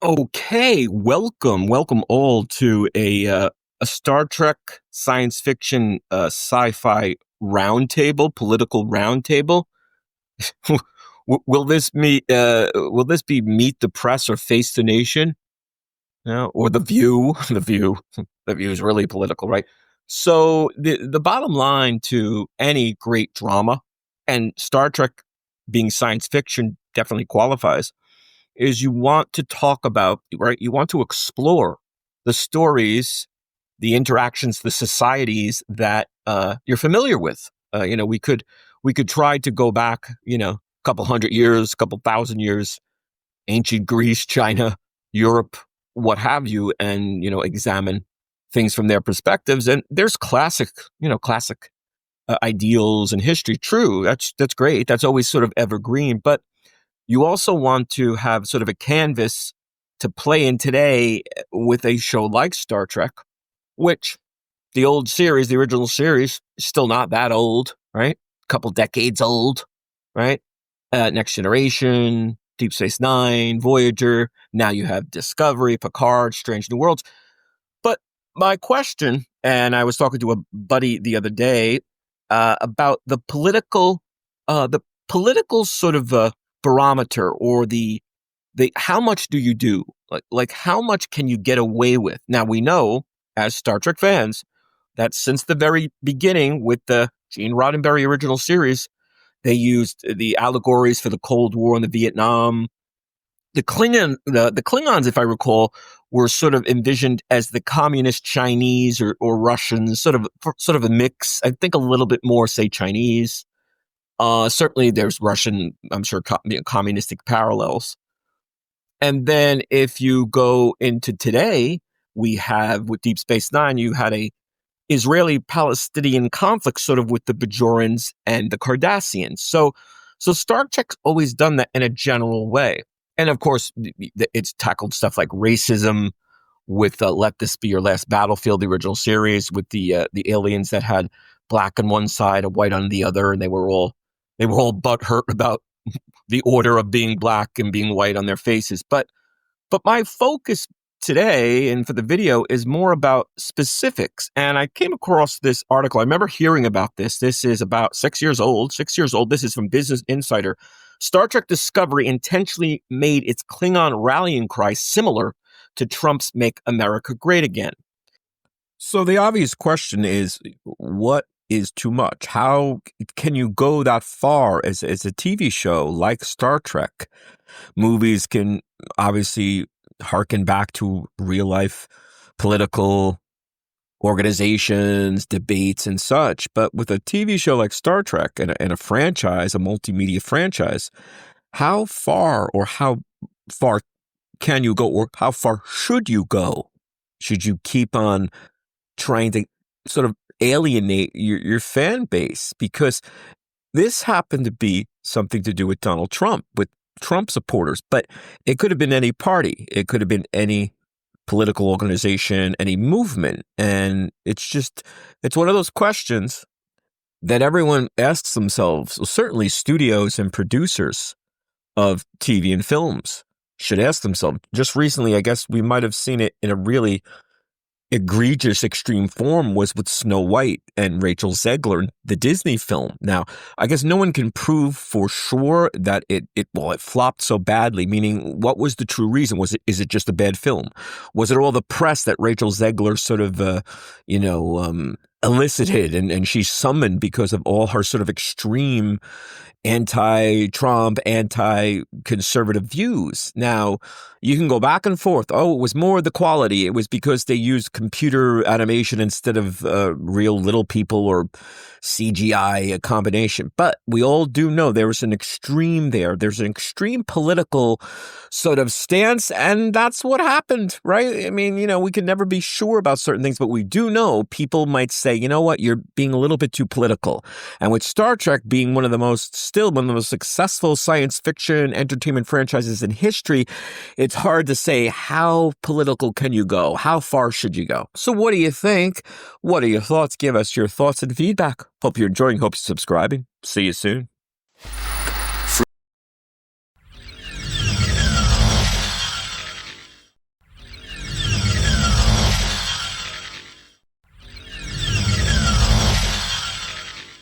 Okay, welcome all to a Star Trek science fiction sci-fi roundtable, political roundtable. Will this be Meet the Press or Face the Nation? Or The View? The View, the View is really political, right? So the bottom line to any great drama, and Star Trek being science fiction definitely qualifies, is you want to talk about, right? You want to explore the stories, the interactions, the societies that you're familiar with. We could try to go back, a couple hundred years, couple thousand years, ancient Greece, China, Europe, what have you, and examine things from their perspectives. And there's classic ideals in history. True, that's great. That's always sort of evergreen, but you also want to have sort of a canvas to play in today with a show like Star Trek, which the old series, the original series, is still not that old, right? A couple decades old, right? Next Generation, Deep Space Nine, Voyager. Now you have Discovery, Picard, Strange New Worlds. But my question, and I was talking to a buddy the other day about the political sort of barometer, or the how much do you do, like how much can you get away with. Now we know as Star Trek fans that since the very beginning with the Gene Roddenberry original series, they used the allegories for the Cold War and the Vietnam. The Klingons, if I recall, were sort of envisioned as the communist Chinese or Russians, sort of a mix. I think a little bit more, say, Chinese. Certainly there's Russian, I'm sure, communistic parallels. And then if you go into today, we have with Deep Space Nine, you had a Israeli-Palestinian conflict sort of with the Bajorans and the Cardassians. So Star Trek's always done that in a general way. And of course, it's tackled stuff like racism with Let This Be Your Last Battlefield, the original series, with the aliens that had black on one side, a white on the other, and they were all butthurt about the order of being black and being white on their faces. But my focus today and for the video is more about specifics. And I came across this article. I remember hearing about this. This is about 6 years old. 6 years old. This is from Business Insider. Star Trek Discovery intentionally made its Klingon rallying cry similar to Trump's Make America Great Again. So the obvious question is, what is too much? How can you go that far as a TV show like Star Trek? Movies can obviously harken back to real life political organizations, debates, and such. But with a TV show like Star Trek and a franchise, a multimedia franchise, how far can you go, or how far should you go? Should you keep on trying to sort of alienate your fan base? Because this happened to be something to do with Donald Trump, with Trump supporters, but it could have been any party. It could have been any political organization, any movement. And it's one of those questions that everyone asks themselves. Well, certainly studios and producers of TV and films should ask themselves. Just recently, I guess we might have seen it in a really egregious extreme form, was with Snow White and Rachel Zegler, the Disney film. Now, I guess no one can prove for sure that it flopped so badly, meaning what was the true reason? Is it just a bad film? Was it all the press that Rachel Zegler sort of, elicited and she summoned because of all her sort of extreme anti-Trump, anti-conservative views? Now, you can go back and forth. Oh, it was more the quality. It was because they used computer animation instead of real little people or CGI, a combination. But we all do know there was an extreme there. There's an extreme political sort of stance, and that's what happened, right? I mean, we can never be sure about certain things, but we do know people might say, you know what, you're being a little bit too political. And with Star Trek being one of the most successful science fiction entertainment franchises in history, it's hard to say how political can you go? How far should you go? So what do you think? What are your thoughts? Give us your thoughts and feedback. Hope you're enjoying. Hope you're subscribing. See you soon.